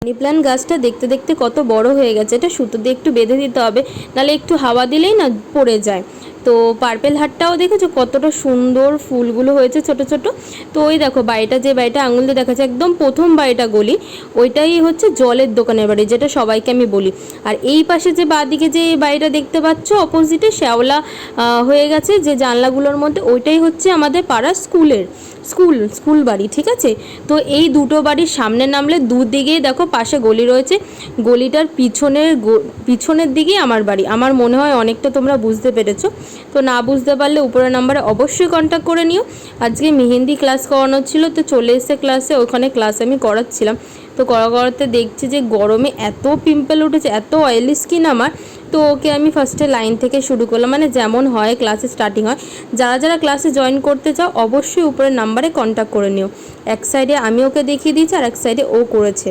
Money plant গাছটা দেখতে দেখতে কত বড় হয়ে গেছে। এটা সুতো দিয়ে একটু বেঁধে দিতে হবে, নাহলে একটু হাওয়া দিলেই না পড়ে যায়। তো পার্পেল হারটাও দেখেছো কতটা সুন্দর ফুলগুলো হয়েছে ছোট ছোট। তো ওই দেখো বাড়িটা, যে বাড়িটা আঙুল দিয়ে দেখা যাচ্ছে একদম প্রথম বাড়িটা গলি, ওইটাই হচ্ছে জলের দোকানের বাড়ি, যেটা সবাইকে আমি বলি। আর এই পাশে যে বাঁদিকে যে বাড়িটা দেখতে পাচ্ছ অপোজিটে শ্যাওলা হয়ে গেছে যে জানলাগুলোর মধ্যে, ওইটাই হচ্ছে আমাদের পাড়ার স্কুল বাড়ি, ঠিক আছে। তো এই দুটো বাড়ির সামনে নামলে দুদিকেই দেখো পাশে গলি রয়েছে, গলিটার পিছনের দিকেই আমার বাড়ি। আমার মনে হয় অনেকটা তোমরা বুঝতে পেরেছো। তো না বুঝতে পারলে উপরের নাম্বারে অবশ্যই কন্ট্যাক্ট করে নিও। আজকে মেহেন্দি ক্লাস করানোর ছিল, তো চলে এসে ক্লাসে, ওখানে ক্লাস আমি করাচ্ছিলাম। তো করাতে দেখছি যে গরমে এত পিম্পল উঠেছে, এত অয়েলি স্কিন আমার। তো ওকে আমি ফার্স্টে লাইন থেকে শুরু করলাম, মানে যেমন হয় ক্লাসে স্টার্টিং হয়। যারা যারা ক্লাসে জয়েন করতে চাও অবশ্যই উপরের নাম্বারে কন্ট্যাক্ট করে নিও। এক সাইডে আমি ওকে দেখিয়ে দিয়েছি আর এক সাইডে ও করেছে।